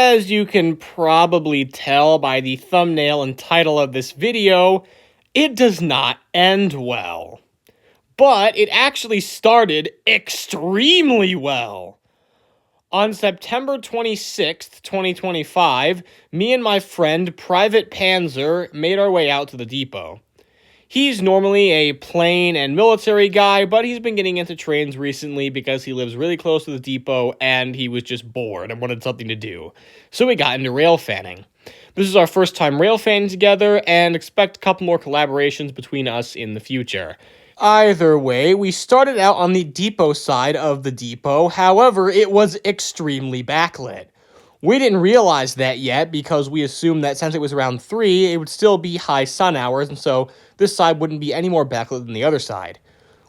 As you can probably tell by the thumbnail and title of this video, it does not end well. But it actually started extremely well. On September 26th, 2025, me and my friend Private Panzer made our way out to the depot. He's normally a plane and military guy, but he's been getting into trains recently because he lives really close to the depot and he was just bored and wanted something to do. So we got into railfanning. This is our first time railfanning together and expect a couple more collaborations between us in the future. Either way, we started out on the depot side of the depot, however, it was extremely backlit. We didn't realize that yet because we assumed that since it was around 3, it would still be high sun hours, and so this side wouldn't be any more backlit than the other side.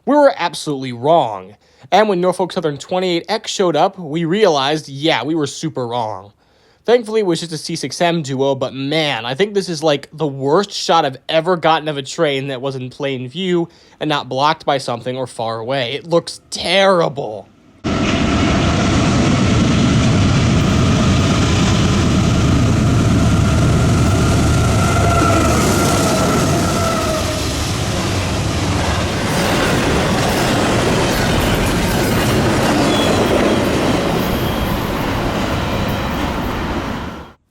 We were absolutely wrong. And when Norfolk Southern 28X showed up, we realized, yeah, we were super wrong. Thankfully, it was just a C6M duo, but man, I think this is like the worst shot I've ever gotten of a train that was in plain view and not blocked by something or far away. It looks terrible.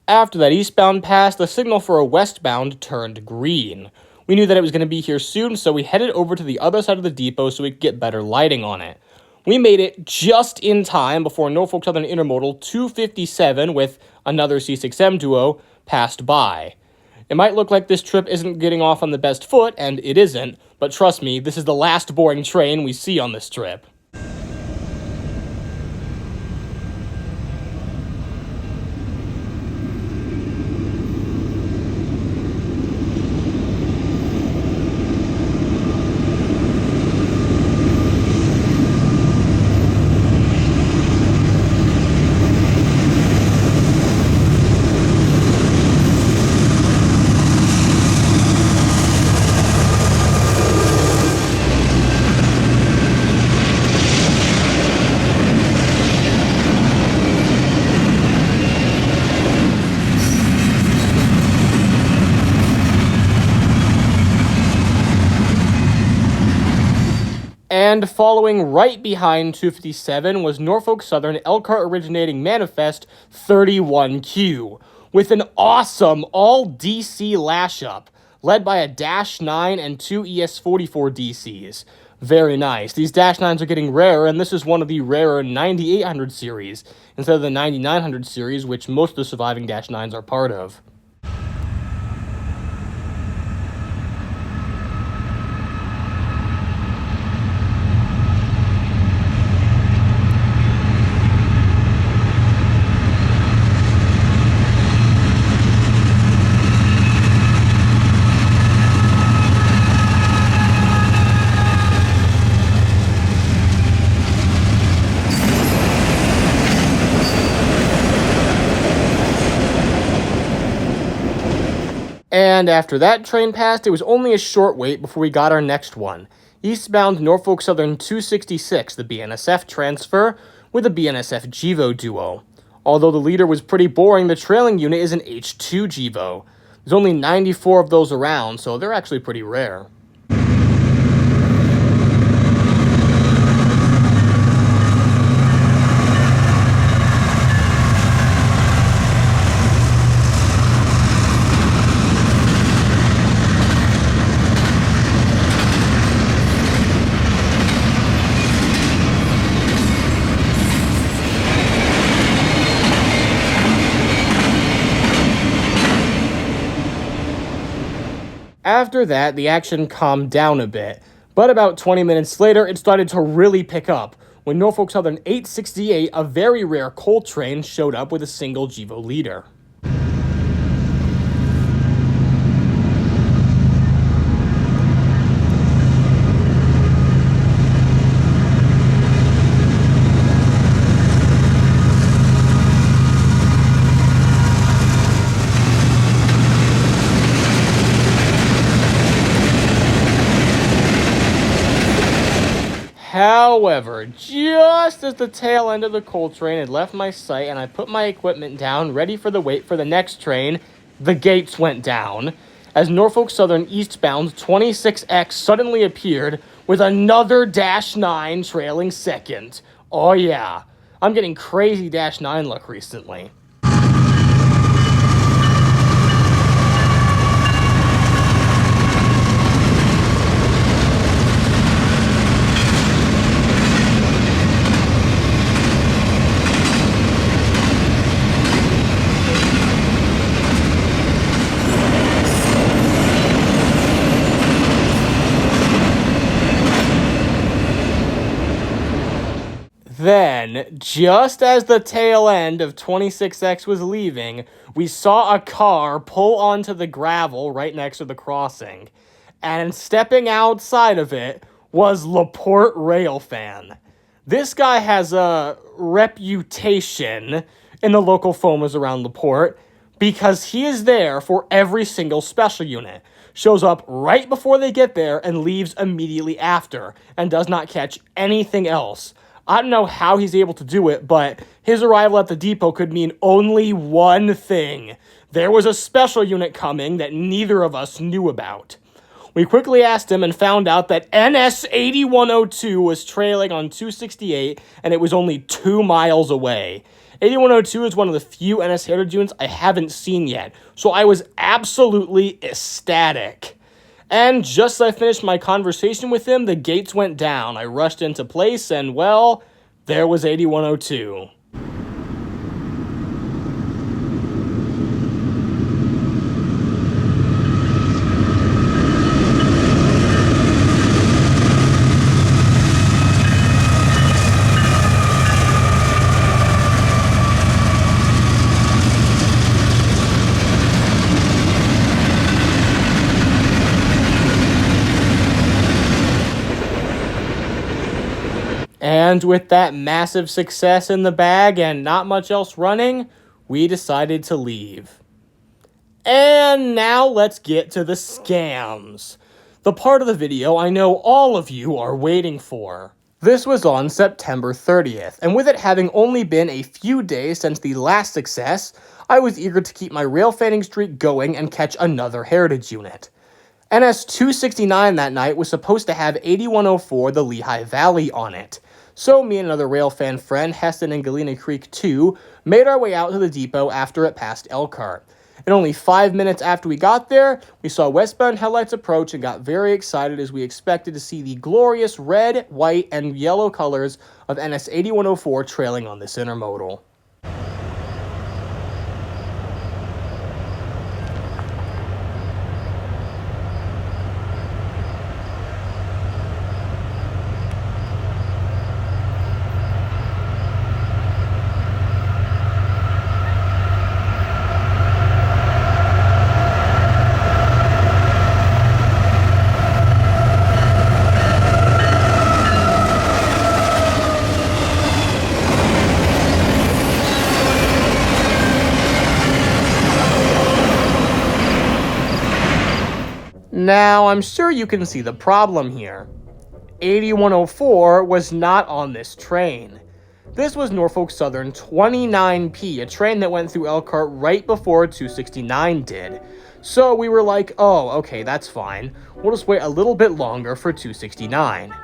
After that eastbound pass, the signal for a westbound turned green. We knew that it was going to be here soon, so we headed over to the other side of the depot so we could get better lighting on it. We made it just in time before Norfolk Southern Intermodal 257 with another C6M duo passed by. It might look like this trip isn't getting off on the best foot, and it isn't, but trust me, this is the last boring train we see on this trip. And following right behind 257 was Norfolk Southern Elkhart originating Manifest 31Q, with an awesome all-DC lash-up, led by a Dash 9 and 2 ES44 DCs. Very nice. These Dash 9s are getting rarer, and this is one of the rarer 9800 series, instead of the 9900 series, which most of the surviving Dash 9s are part of. And after that train passed, it was only a short wait before we got our next one. Eastbound Norfolk Southern 266, the BNSF transfer, with a BNSF GEVO duo. Although the leader was pretty boring, the trailing unit is an H2 GEVO. There's only 94 of those around, so they're actually pretty rare. After that, the action calmed down a bit, but about 20 minutes later, it started to really pick up, when Norfolk Southern 868, a very rare coal train, showed up with a single GEVO leader. However, just as the tail end of the coal train had left my sight and I put my equipment down, ready for the wait for the next train, the gates went down, as Norfolk Southern eastbound 26X suddenly appeared with another Dash 9 trailing second. Oh yeah, I'm getting crazy Dash 9 luck recently. Then, just as the tail end of 26X was leaving, we saw a car pull onto the gravel right next to the crossing. And stepping outside of it was LaPorte Railfan. This guy has a reputation in the local FOMAs around LaPorte because he is there for every single special unit, shows up right before they get there and leaves immediately after, and does not catch anything else. I don't know how he's able to do it, but his arrival at the depot could mean only one thing. There was a special unit coming that neither of us knew about. We quickly asked him and found out that NS 8102 was trailing on 268 and it was only 2 miles away. 8102 is one of the few NS Heritage units I haven't seen yet, so I was absolutely ecstatic. And just as I finished my conversation with him, the gates went down. I rushed into place and, well, there was 8102. And with that massive success in the bag and not much else running, we decided to leave. And now let's get to the scams. The part of the video I know all of you are waiting for. This was on September 30th, and with it having only been a few days since the last success, I was eager to keep my rail fanning streak going and catch another Heritage unit. NS 269 that night was supposed to have 8104 the Lehigh Valley on it. So me and another railfan friend, Heston and Galena Creek 2, made our way out to the depot after it passed Elkhart. And only 5 minutes after we got there, we saw westbound headlights approach and got very excited as we expected to see the glorious red, white, and yellow colors of NS 8104 trailing on this intermodal. Now, I'm sure you can see the problem here. 8104 was not on this train. This was Norfolk Southern 29P, a train that went through Elkhart right before 269 did. So we were like, oh, okay, that's fine. We'll just wait a little bit longer for 269.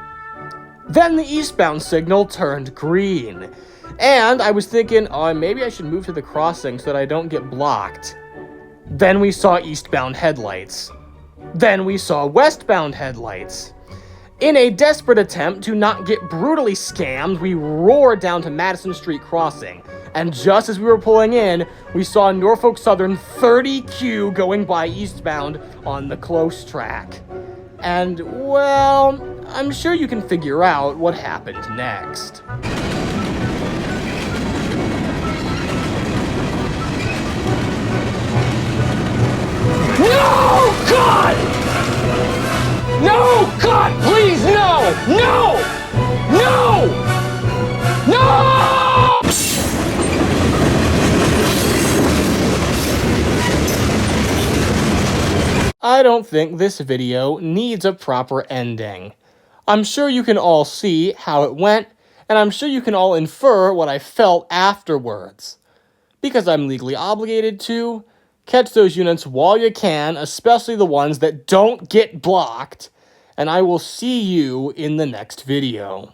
Then the eastbound signal turned green. And I was thinking, oh, maybe I should move to the crossing so that I don't get blocked. Then we saw eastbound headlights. Then we saw westbound headlights. In a desperate attempt to not get brutally scammed, we roared down to Madison Street Crossing. And just as we were pulling in, we saw Norfolk Southern 30Q going by eastbound on the close track. And, well, I'm sure you can figure out what happened next. No! God! No! God, please, no! No! No! No! I don't think this video needs a proper ending. I'm sure you can all see how it went, and I'm sure you can all infer what I felt afterwards. Because I'm legally obligated to, catch those units while you can, especially the ones that don't get blocked, and I will see you in the next video.